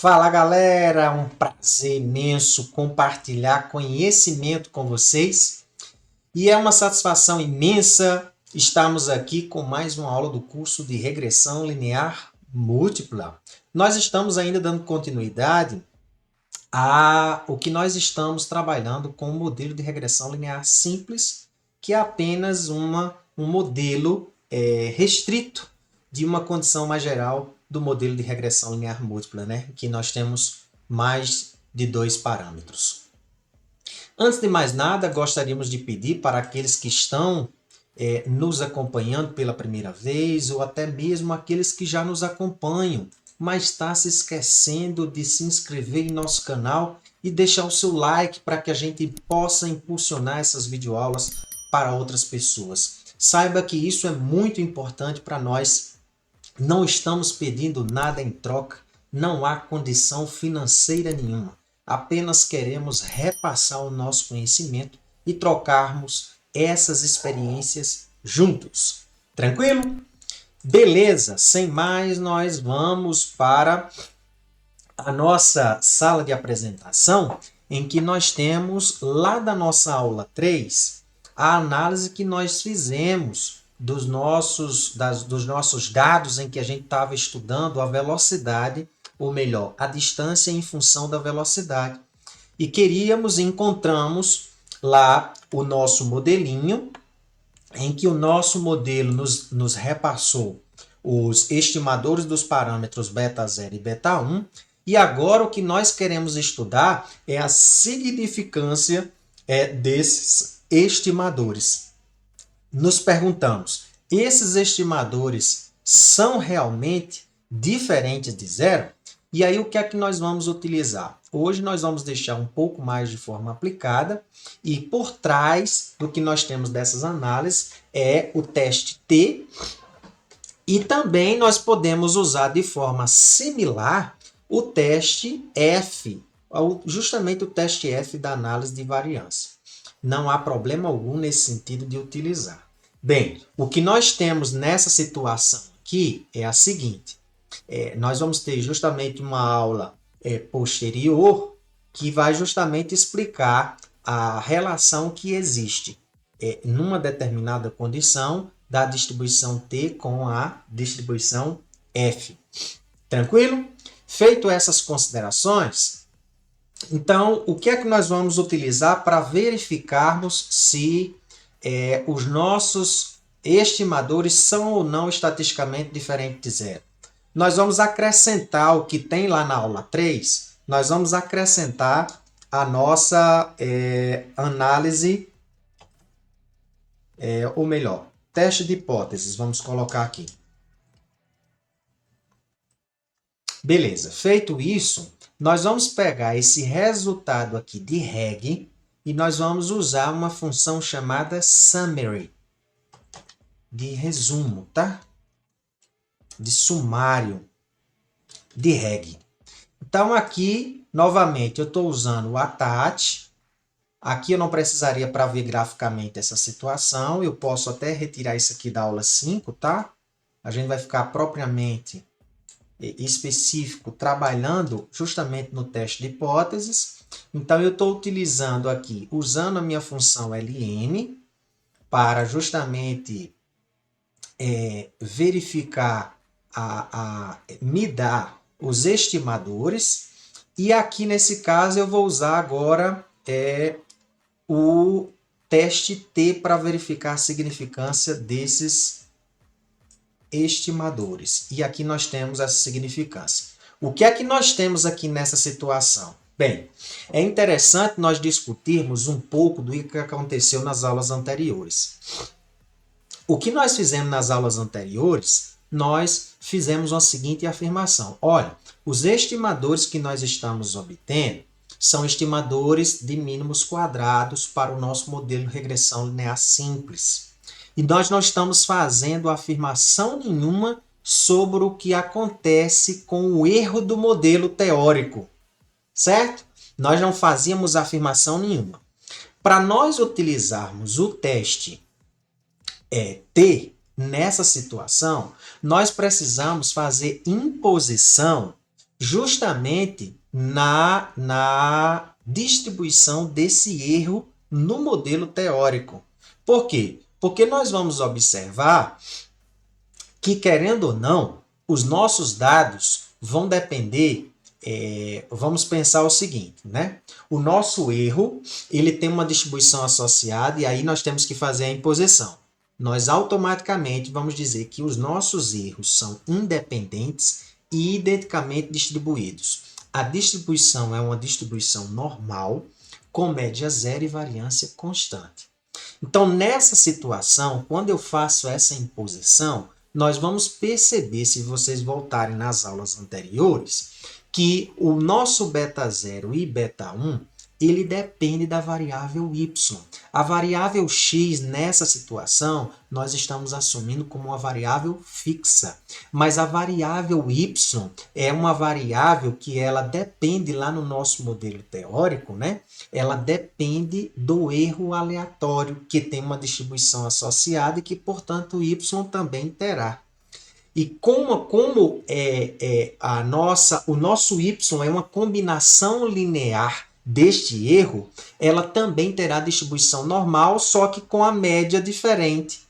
Fala galera, um prazer imenso compartilhar conhecimento com vocês e é uma satisfação imensa estarmos aqui com mais uma aula do curso de regressão linear múltipla. Nós estamos ainda dando continuidade o que nós estamos trabalhando com o modelo de regressão linear simples, que é apenas um modelo restrito de uma condição mais geral do modelo de regressão linear múltipla, né? Que nós temos mais de 2 parâmetros. Antes de mais nada, gostaríamos de pedir para aqueles que estão nos acompanhando pela primeira vez, ou até mesmo aqueles que já nos acompanham, mas está se esquecendo de se inscrever em nosso canal e deixar o seu like para que a gente possa impulsionar essas videoaulas para outras pessoas. Saiba que isso é muito importante para nós. Não estamos pedindo nada em troca, não há condição financeira nenhuma. Apenas queremos repassar o nosso conhecimento e trocarmos essas experiências juntos. Tranquilo? Beleza, sem mais, nós vamos para a nossa sala de apresentação, em que nós temos lá da nossa aula 3 a análise que nós fizemos dos nossos dados em que a gente estava estudando a velocidade, ou melhor, a distância em função da velocidade. E encontramos lá o nosso modelinho, em que o nosso modelo nos repassou os estimadores dos parâmetros β0 e β1, e agora o que nós queremos estudar é a significância desses estimadores. Nos perguntamos, esses estimadores são realmente diferentes de zero? E aí o que é que nós vamos utilizar? Hoje nós vamos deixar um pouco mais de forma aplicada e por trás do que nós temos dessas análises é o teste T e também nós podemos usar de forma similar o teste F, justamente o teste F da análise de variância. Não há problema algum nesse sentido de utilizar. Bem, o que nós temos nessa situação aqui é a seguinte. Nós vamos ter justamente uma aula posterior que vai justamente explicar a relação que existe numa determinada condição da distribuição T com a distribuição F. Tranquilo? Feito essas considerações, então, o que é que nós vamos utilizar para verificarmos se os nossos estimadores são ou não estatisticamente diferentes de zero? Nós vamos acrescentar o que tem lá na aula 3, nós vamos acrescentar a nossa análise, ou melhor, teste de hipóteses, vamos colocar aqui. Beleza, feito isso, nós vamos pegar esse resultado aqui de reg e nós vamos usar uma função chamada summary, de resumo, tá? De sumário, de reg. Então aqui, novamente, eu estou usando o attach. Aqui eu não precisaria para ver graficamente essa situação. Eu posso até retirar isso aqui da aula 5, tá? A gente vai ficar propriamente específico trabalhando justamente no teste de hipóteses. Então eu estou utilizando aqui, usando a minha função ln para justamente verificar, me dar os estimadores, e aqui nesse caso eu vou usar agora o teste T para verificar a significância desses estimadores. E aqui nós temos essa significância. O que é que nós temos aqui nessa situação? Bem, é interessante nós discutirmos um pouco do que aconteceu nas aulas anteriores. O que nós fizemos nas aulas anteriores, nós fizemos uma seguinte afirmação. Olha, os estimadores que nós estamos obtendo são estimadores de mínimos quadrados para o nosso modelo de regressão linear simples. E nós não estamos fazendo afirmação nenhuma sobre o que acontece com o erro do modelo teórico, certo? Nós não fazíamos afirmação nenhuma. Para nós utilizarmos o teste T nessa situação, nós precisamos fazer imposição justamente na distribuição desse erro no modelo teórico. Por quê? Porque nós vamos observar que, querendo ou não, os nossos dados vão depender, vamos pensar o seguinte, né? O nosso erro, ele tem uma distribuição associada e aí nós temos que fazer a imposição. Nós automaticamente vamos dizer que os nossos erros são independentes e identicamente distribuídos. A distribuição é uma distribuição normal, com média zero e variância constante. Então, nessa situação, quando eu faço essa imposição, nós vamos perceber, se vocês voltarem nas aulas anteriores, que o nosso beta 0 e beta 1, ele depende da variável y. A variável x, nessa situação, nós estamos assumindo como uma variável fixa. Mas a variável y é uma variável que ela depende lá no nosso modelo teórico, né? Ela depende do erro aleatório, que tem uma distribuição associada e que, portanto, y também terá. E como o nosso y é uma combinação linear deste erro, ela também terá distribuição normal, só que com a média diferente.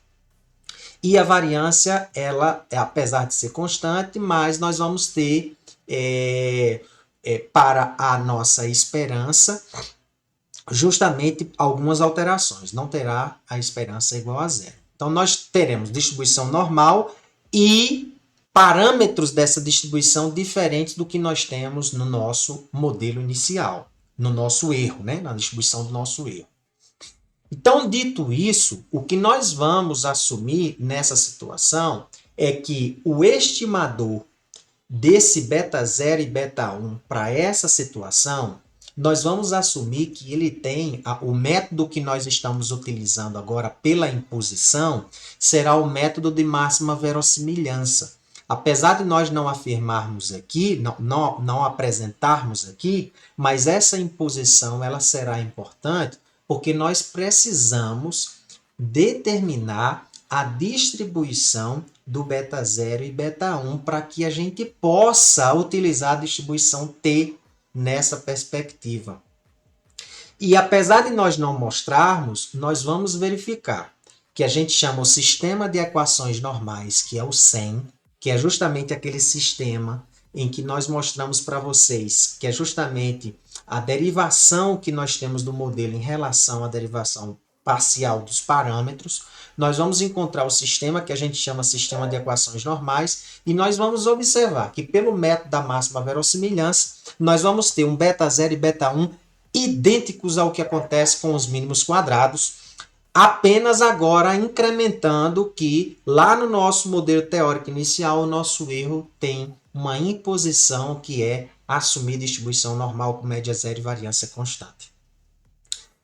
E a variância, ela, apesar de ser constante, mas nós vamos ter, para a nossa esperança, justamente algumas alterações. Não terá a esperança igual a zero. Então, nós teremos distribuição normal e parâmetros dessa distribuição diferentes do que nós temos no nosso modelo inicial, no nosso erro, né? Na distribuição do nosso erro. Então, dito isso, o que nós vamos assumir nessa situação é que o estimador desse beta 0 e beta 1 para essa situação, nós vamos assumir que ele tem o método que nós estamos utilizando agora pela imposição será o método de máxima verossimilhança. Apesar de nós não afirmarmos aqui, não apresentarmos aqui, mas essa imposição ela será importante porque nós precisamos determinar a distribuição do beta 0 e beta 1 para que a gente possa utilizar a distribuição T nessa perspectiva. E apesar de nós não mostrarmos, nós vamos verificar que a gente chama o sistema de equações normais, que é o SEM, que é justamente aquele sistema em que nós mostramos para vocês que é justamente a derivação que nós temos do modelo em relação à derivação parcial dos parâmetros. Nós vamos encontrar o sistema que a gente chama sistema de equações normais e nós vamos observar que pelo método da máxima verossimilhança, nós vamos ter um beta 0 e beta 1 idênticos ao que acontece com os mínimos quadrados, apenas agora incrementando que lá no nosso modelo teórico inicial, o nosso erro tem uma imposição que é assumir distribuição normal com média zero e variância constante.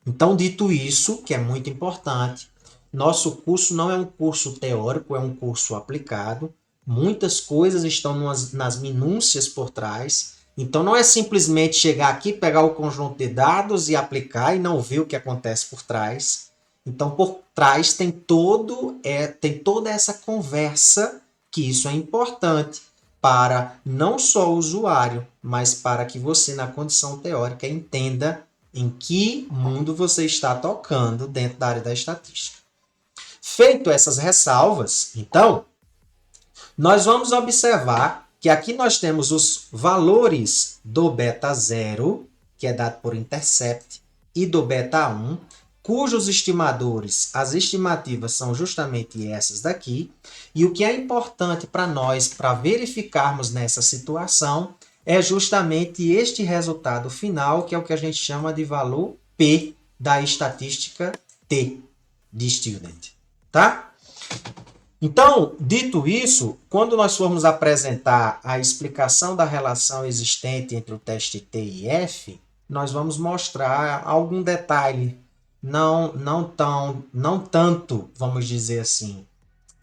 Então, dito isso, que é muito importante, nosso curso não é um curso teórico, é um curso aplicado. Muitas coisas estão nas minúcias por trás. Então, não é simplesmente chegar aqui, pegar o conjunto de dados e aplicar e não ver o que acontece por trás. Então, por trás tem toda essa conversa, que isso é importante para não só o usuário, mas para que você, na condição teórica, entenda em que mundo você está tocando dentro da área da estatística. Feito essas ressalvas, então, nós vamos observar que aqui nós temos os valores do beta 0, que é dado por intercept, e do beta 1, cujos estimadores, as estimativas são justamente essas daqui. E o que é importante para nós, para verificarmos nessa situação, é justamente este resultado final, que é o que a gente chama de valor P da estatística T de student, tá? Então, dito isso, quando nós formos apresentar a explicação da relação existente entre o teste T e F, nós vamos mostrar algum detalhe, não tanto, vamos dizer assim,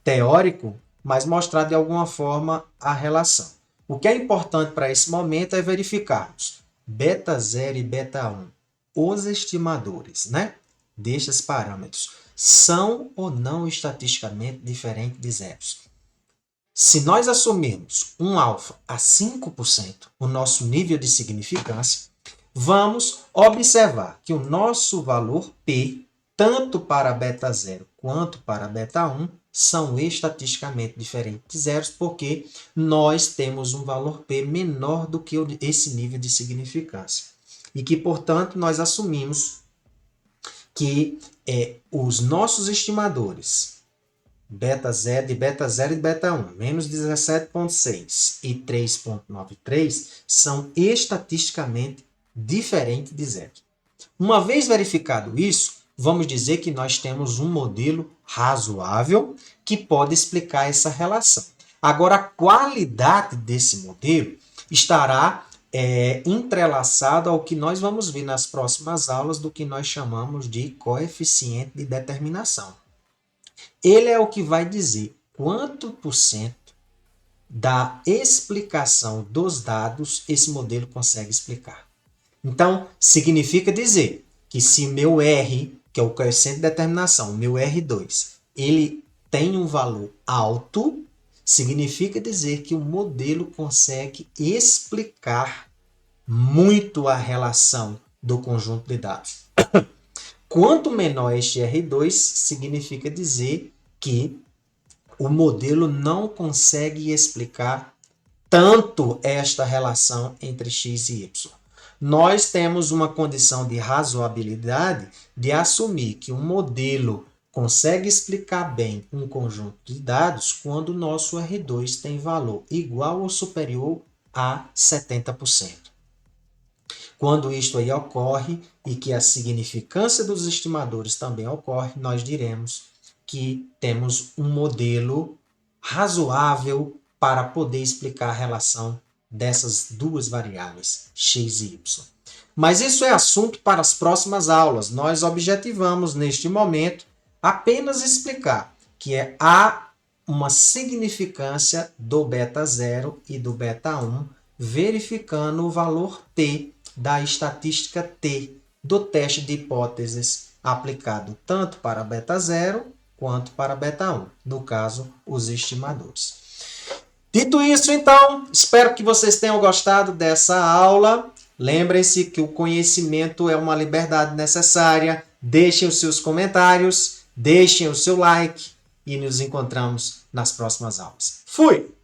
teórico, mas mostrar de alguma forma a relação. O que é importante para esse momento é verificarmos beta 0 e beta 1, os estimadores, né, destes parâmetros, são ou não estatisticamente diferentes de zeros. Se nós assumirmos um alfa a 5%, o nosso nível de significância, vamos observar que o nosso valor P, tanto para beta 0 quanto para beta 1, são estatisticamente diferentes de zeros, porque nós temos um valor P menor do que esse nível de significância. E que, portanto, nós assumimos que os nossos estimadores, beta 0 e beta 1, menos 17,6 e 3,93, são estatisticamente diferentes de zero. Uma vez verificado isso, vamos dizer que nós temos um modelo razoável que pode explicar essa relação. Agora, a qualidade desse modelo estará entrelaçado ao que nós vamos ver nas próximas aulas do que nós chamamos de coeficiente de determinação. Ele é o que vai dizer quanto por cento da explicação dos dados esse modelo consegue explicar. Então, significa dizer que se meu R, que é o coeficiente de determinação, meu R2, ele tem um valor alto, significa dizer que o modelo consegue explicar muito a relação do conjunto de dados. Quanto menor este R2, significa dizer que o modelo não consegue explicar tanto esta relação entre x e y. Nós temos uma condição de razoabilidade de assumir que um modelo consegue explicar bem um conjunto de dados quando o nosso R2 tem valor igual ou superior a 70%. Quando isto aí ocorre e que a significância dos estimadores também ocorre, nós diremos que temos um modelo razoável para poder explicar a relação dessas duas variáveis, x e y. Mas isso é assunto para as próximas aulas. Nós objetivamos, neste momento, apenas explicar que há uma significância do beta 0 e do beta 1, verificando o valor T da estatística T do teste de hipóteses aplicado tanto para beta 0 quanto para beta 1, no caso, os estimadores. Dito isso, então, espero que vocês tenham gostado dessa aula. Lembrem-se que o conhecimento é uma liberdade necessária. Deixem os seus comentários, deixem o seu like e nos encontramos nas próximas aulas. Fui!